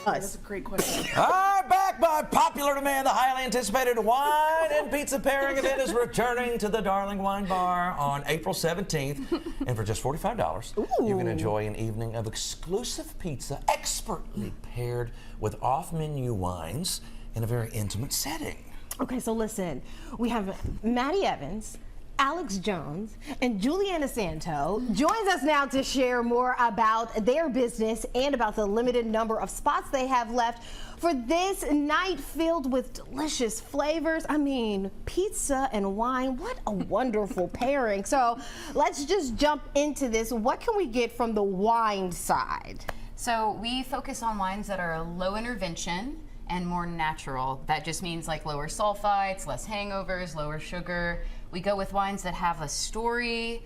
That's a great question. All right, back by popular demand, the highly anticipated wine and pizza pairing event is returning to the Darling Wine Bar on April 17th. And for just $45, you can enjoy an evening of exclusive pizza expertly paired with off-menu wines in a very intimate setting. Okay, so listen, we have Matty Evans, Alex Jones, and Julianna Santo joins us now to share more about their business and about the limited number of spots they have left for this night filled with delicious flavors. I mean, pizza and wine, what a wonderful pairing. So let's just jump into this. What can we get from the wine side? So we focus on wines that are low intervention and more natural. That just means like lower sulfites, less hangovers, lower sugar. We go with wines that have a story,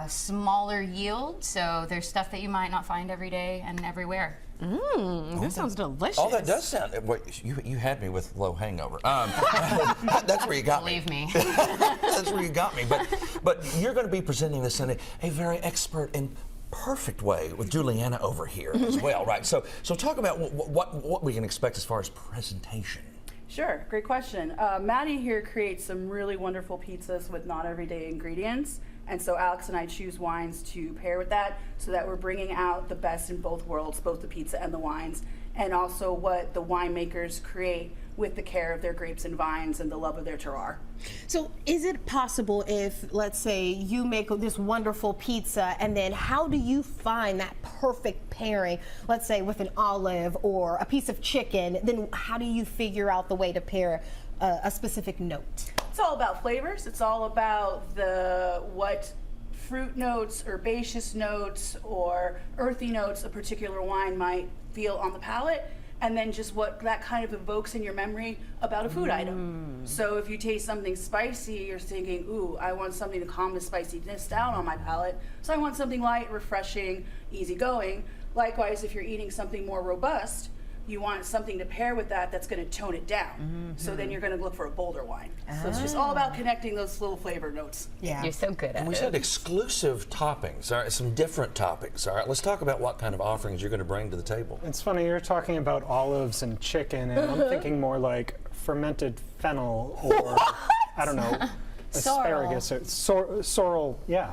smaller yield, so there's stuff that you might not find every day and everywhere. That sounds delicious. Oh, that does sound. Wait, you had me with low hangover. That's where you got me. Believe me. That's where you got me. But you're going to be presenting this in a very expert and perfect way with Julianna over here as well, right? So talk about what we can expect as far as presentation. Sure, great question. Matty here creates some really wonderful pizzas with not everyday ingredients. And so Alex and I choose wines to pair with that so that we're bringing out the best in both worlds, both the pizza and the wines, and also what the winemakers create with the care of their grapes and vines and the love of their terroir. So is it possible if, let's say, you make this wonderful pizza and then how do you find that perfect pairing, let's say with an olive or a piece of chicken, then how do you figure out the way to pair a specific note? It's all about flavors. It's all about what fruit notes, herbaceous notes, or earthy notes a particular wine might feel on the palate, and then just what that kind of evokes in your memory about a food item. So if you taste something spicy, you're thinking, ooh, I want something to calm the spiciness down on my palate, so I want something light, refreshing, easygoing. Likewise, if you're eating something more robust, you want something to pair with that that's going to tone it down. So then you're going to look for a bolder wine. So it's just all about connecting those little flavor notes. Yeah. You're so good at And we it. said exclusive toppings, all right, some different toppings. All right, let's talk about what kind of offerings you're going to bring to the table. It's funny, you're talking about olives and chicken, and I'm thinking more like fermented fennel or, I don't know, asparagus or sorrel, yeah.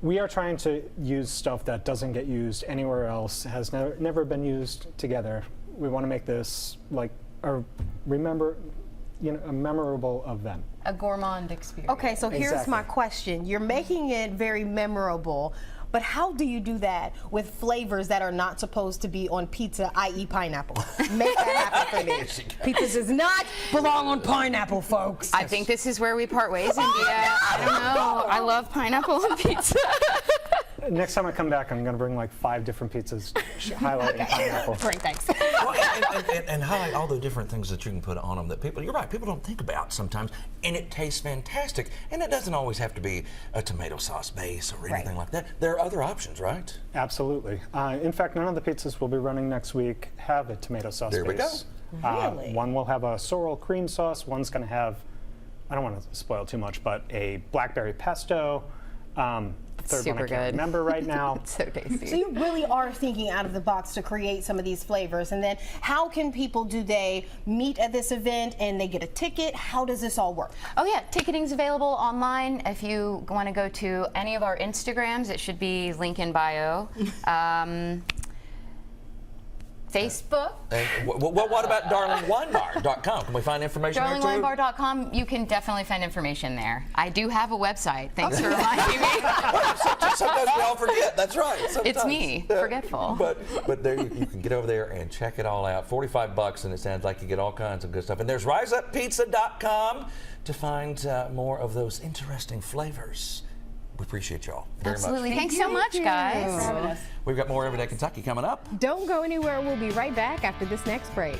We are trying to use stuff that doesn't get used anywhere else, has never been used together. We want to make this like a memorable event. A gourmand experience. Okay, so here's Exactly. my question. You're making it very memorable, but how do you do that with flavors that are not supposed to be on pizza, i.e. pineapple? Make that happen for me. Pizza does not belong on pineapple, folks. I think this is where we part ways, India. I don't know. I love pineapple on pizza. Next time I come back, I'm going to bring like 5 different pizzas highlighting pineapple. Great, thanks. Well, and highlight all the different things that you can put on them that you're right, people don't think about sometimes, and it tastes fantastic. And it doesn't always have to be a tomato sauce base or anything like that. There are other options, right? Absolutely. In fact, none of the pizzas we'll be running next week have a tomato sauce There we base. Really? One will have a sorrel cream sauce. One's going to have, I don't want to spoil too much, but a blackberry pesto. The third one I Super can't good. remember right now. So tasty. So you really are thinking out of the box to create some of these flavors. And then how can people, do they meet at this event and they get a ticket? How does this all work? Oh yeah, ticketing's available online. If you want to go to any of our Instagrams, it should be link in bio. Facebook. And what about darlingwinebar.com? Can we find information there too? DarlingWineBar.com, you can definitely find information there. I do have a website. Thanks for reminding me. Sometimes we all forget. That's right. Sometimes. It's me, forgetful. But there you can get over there and check it all out. $45, and it sounds like you get all kinds of good stuff. And there's riseuppizza.com to find more of those interesting flavors. We appreciate y'all very Absolutely. much. Thanks so much, guys. Thanks for having us. We've got more Everyday Kentucky coming up. Don't go anywhere. We'll be right back after this next break.